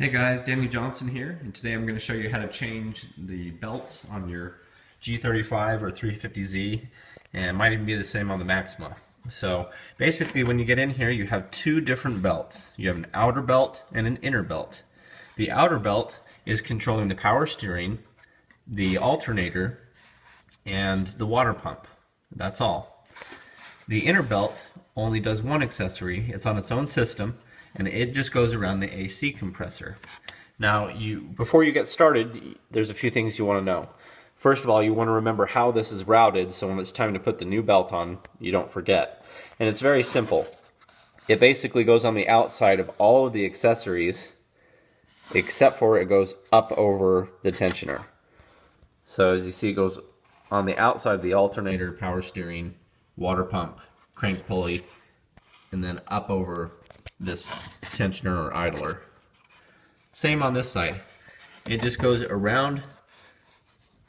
Hey guys, Danny Johnson here, and today I'm going to show you how to change the belts on your G35 or 350Z, and it might even be the same on the Maxima. So basically when you get in here you have two different belts. You have an outer belt and an inner belt. The outer belt is controlling the power steering, the alternator, and the water pump. That's all. The inner belt only does one accessory. It's on its own system, and it just goes around the AC compressor. Now, before you get started, there's a few things you want to know. First of all, you want to remember how this is routed, so when it's time to put the new belt on, you don't forget. And it's very simple. It basically goes on the outside of all of the accessories, except for it goes up over the tensioner. So as you see, it goes on the outside of the alternator, power steering, water pump, crank pulley, and then up over this tensioner or idler. Same on this side. It just goes around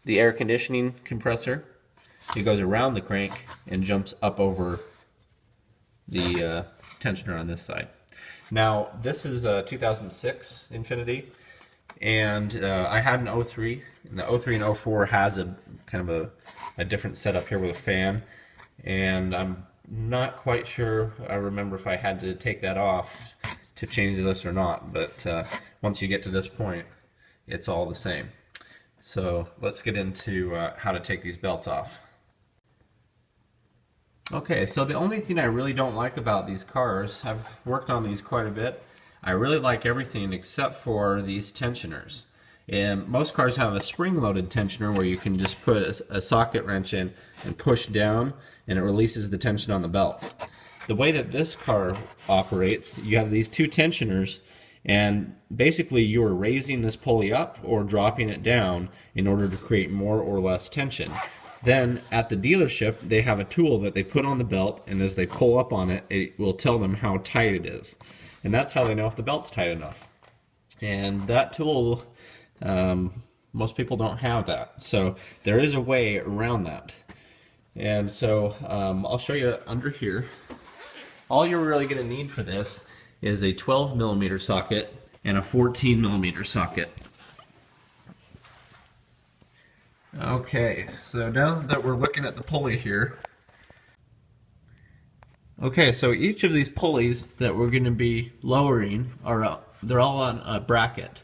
the air conditioning compressor. It goes around the crank and jumps up over the tensioner on this side. Now, this is a 2006 Infiniti, and I had an 03, and the 03 and 04 has a kind of a different setup here with a fan, and I'm not quite sure. I remember if I had to take that off to change this or not, but once you get to this point, it's all the same. So let's get into how to take these belts off. Okay, so the only thing I really don't like about these cars, I've worked on these quite a bit, I really like everything except for these tensioners. And most cars have a spring-loaded tensioner where you can just put a socket wrench in and push down, and it releases the tension on the belt. The way that this car operates, you have these two tensioners, and basically you are raising this pulley up or dropping it down in order to create more or less tension. Then at the dealership, they have a tool that they put on the belt, and as they pull up on it, it will tell them how tight it is. And that's how they know if the belt's tight enough. And that tool, most people don't have that. So there is a way around that. And so I'll show you under here. All you're really going to need for this is a 12mm socket and a 14mm socket. Okay, so now that we're looking at the pulley here. Okay, so each of these pulleys that we're going to be lowering they're all on a bracket.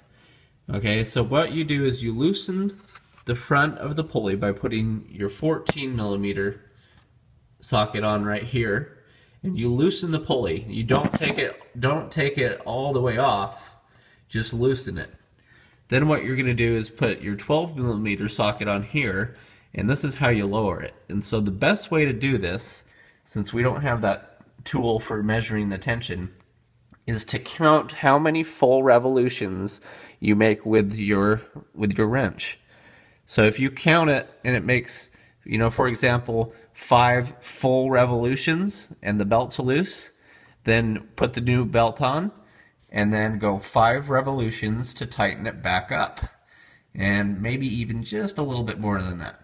Okay, so what you do is you loosen the front of the pulley by putting your 14mm socket on right here, and you loosen the pulley. You don't take it all the way off, just loosen it. Then what you're going to do is put your 12mm socket on here, and this is how you lower it. And so the best way to do this, since we don't have that tool for measuring the tension, is to count how many full revolutions you make with your wrench. So if you count it and it makes, for example, 5 full revolutions and the belt's loose, then put the new belt on and then go 5 revolutions to tighten it back up, and maybe even just a little bit more than that.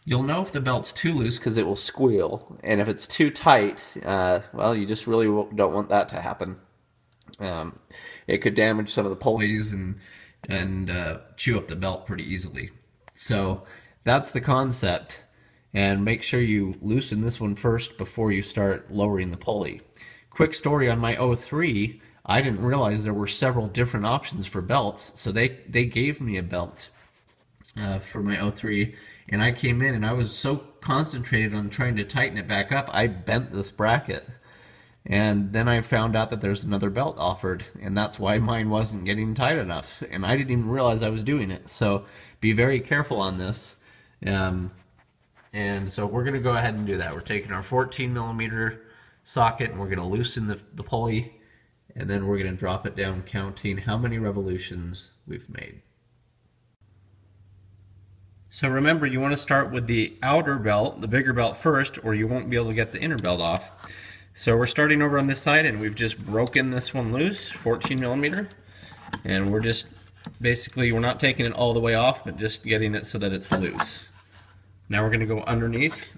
You'll know if the belt's too loose because it will squeal, and if it's too tight, well, you just really don't want that to happen. It could damage some of the pulleys and chew up the belt pretty easily. So that's the concept, and make sure you loosen this one first before you start lowering the pulley. Quick story on my 03, I didn't realize there were several different options for belts, so they gave me a belt for my 03, and I came in and I was so concentrated on trying to tighten it back up, I bent this bracket. And then I found out that there's another belt offered, and that's why mine wasn't getting tight enough, and I didn't even realize I was doing it. So be very careful on this. And so we're going to go ahead and do that. We're taking our 14mm socket and we're going to loosen the pulley, and then we're going to drop it down, counting how many revolutions we've made. So remember, you want to start with the outer belt, the bigger belt first, or you won't be able to get the inner belt off. So we're starting over on this side, and we've just broken this one loose, 14mm, and we're just basically, we're not taking it all the way off, but just getting it so that it's loose. Now we're going to go underneath.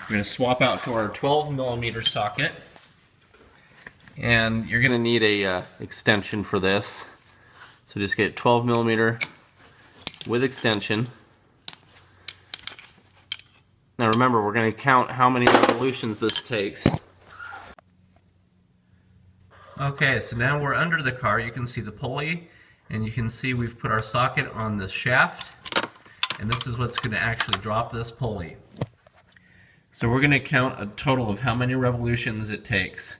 We're going to swap out to our 12mm socket, and you're going to need a extension for this. So just get 12 millimeter with extension. Now remember, we're going to count how many revolutions this takes. Okay, so now we're under the car. You can see the pulley, and you can see we've put our socket on the shaft, and this is what's going to actually drop this pulley. So we're going to count a total of how many revolutions it takes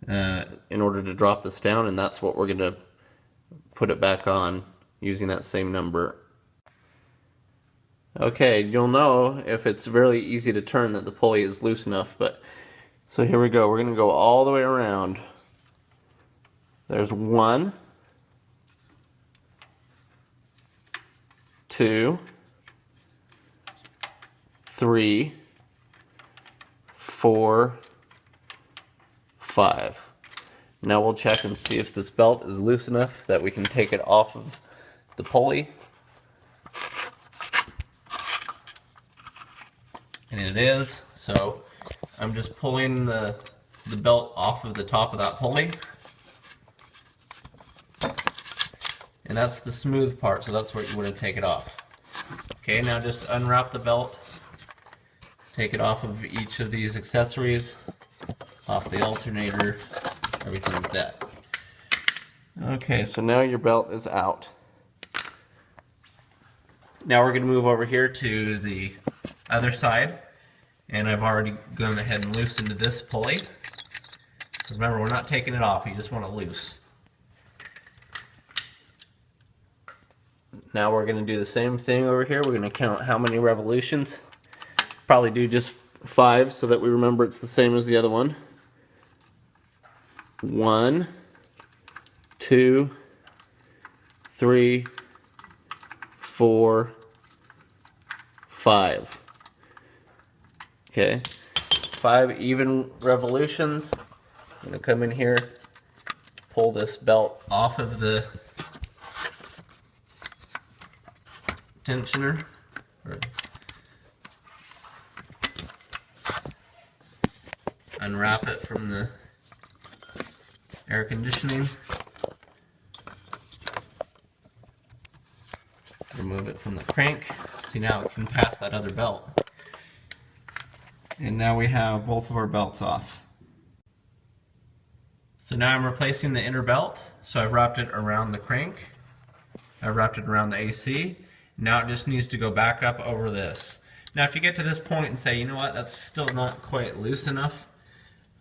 in order to drop this down, and that's what we're going to put it back on using that same number. Okay, you'll know if it's really easy to turn that the pulley is loose enough, but so here we go. We're going to go all the way around. There's 1, 2, 3, 4, 5. Now we'll check and see if this belt is loose enough that we can take it off of the pulley. And it is, so I'm just pulling the belt off of the top of that pulley. And that's the smooth part, so that's where you want to take it off. Okay, now just unwrap the belt, take it off of each of these accessories, off the alternator, everything like that. Okay, so now your belt is out. Now we're going to move over here to the other side, and I've already gone ahead and loosened this pulley. Remember, we're not taking it off, you just want it loose. Now we're going to do the same thing over here. We're going to count how many revolutions. Probably do just 5 so that we remember it's the same as the other one. 1, 2, 3, 4, 5. Okay, 5 even revolutions. I'm going to come in here, pull this belt off of the tensioner. Unwrap it from the air conditioning. Remove it from the crank. See, now it can pass that other belt. And now we have both of our belts off. So now I'm replacing the inner belt. So I've wrapped it around the crank. I've wrapped it around the AC. Now it just needs to go back up over this. Now if you get to this point and say, you know what, that's still not quite loose enough.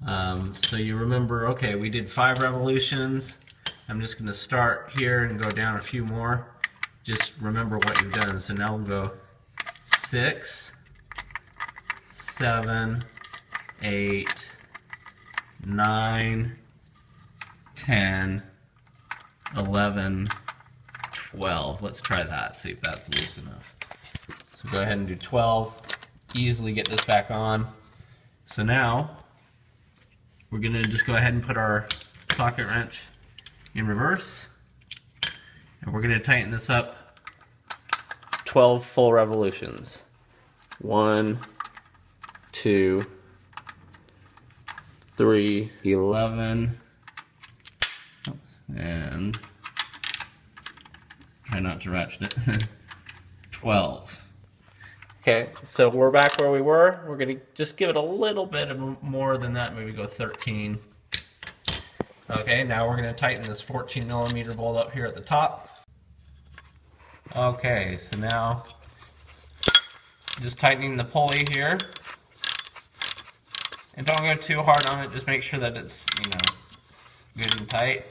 So you remember, okay, we did 5 revolutions. I'm just going to start here and go down a few more. Just remember what you've done. So now we'll go 6, 7, 8, 9, 10, 11, 12. Let's try that, see if that's loose enough. So go ahead and do 12. Easily get this back on. So now we're going to just go ahead and put our socket wrench in reverse. And we're going to tighten this up 12 full revolutions. 1, 2, 3, 11, and try not to ratchet it, 12. Okay, so we're back where we were. We're going to just give it a little bit of more than that, maybe go 13. Okay, now we're going to tighten this 14 millimeter bolt up here at the top. Okay, so now just tightening the pulley here. And don't go too hard on it, just make sure that it's, you know, good and tight.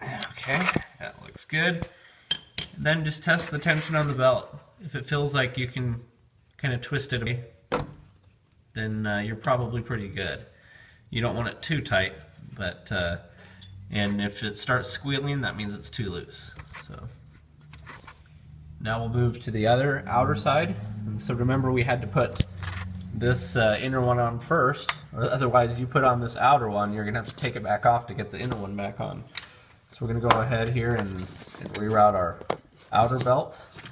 Okay, that looks good. And then just test the tension on the belt. If it feels like you can kind of twist it away, then you're probably pretty good. You don't want it too tight, but and if it starts squealing, that means it's too loose. So now we'll move to the other outer side. And so remember, we had to put this inner one on first, or otherwise you put on this outer one, you're gonna have to take it back off to get the inner one back on. So we're gonna go ahead here and reroute our outer belt.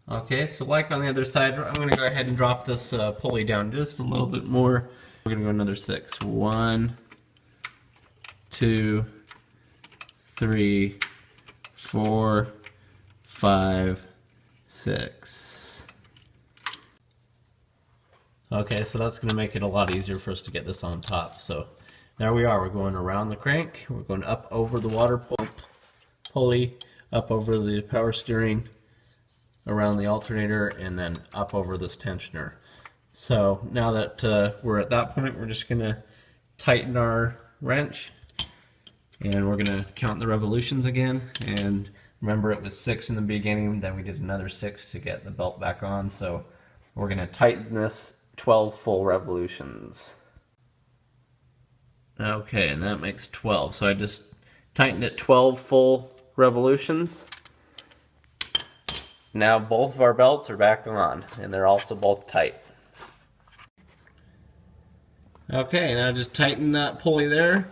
Okay, so like on the other side, I'm gonna go ahead and drop this pulley down just a little bit more. We're gonna go another 6. 1, 2, 3, 4, 5, 6. Okay, so that's going to make it a lot easier for us to get this on top. So there we are. We're going around the crank. We're going up over the water pump pulley, up over the power steering, around the alternator, and then up over this tensioner. So now that we're at that point, we're just going to tighten our wrench, and we're going to count the revolutions again. And remember, it was 6 in the beginning, then we did another 6 to get the belt back on. So we're going to tighten this 12 full revolutions. Okay, and that makes 12. So I just tightened it 12 full revolutions. Now both of our belts are back on, and they're also both tight. Okay, now just tighten that pulley there,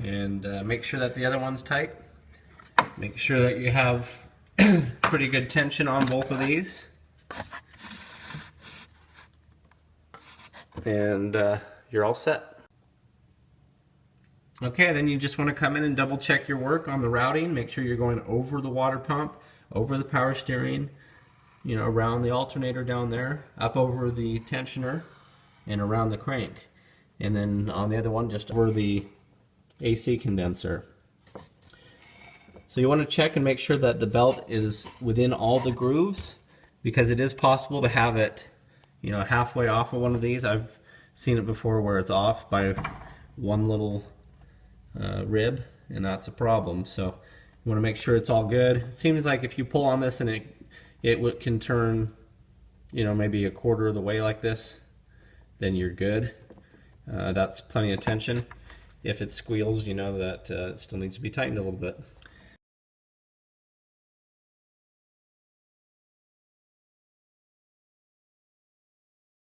and make sure that the other one's tight. Make sure that you have pretty good tension on both of these. And you're all set. Okay, then you just want to come in and double check your work on the routing. Make sure you're going over the water pump, over the power steering, you know, around the alternator down there, up over the tensioner, and around the crank. And then on the other one, just over the AC condenser. So you want to check and make sure that the belt is within all the grooves, because it is possible to have it, you know, halfway off of one of these. I've seen it before where it's off by one little rib, and that's a problem. So you want to make sure it's all good. It seems like if you pull on this and it can turn, you know, maybe a quarter of the way like this, then you're good. That's plenty of tension. If it squeals, you know that it still needs to be tightened a little bit.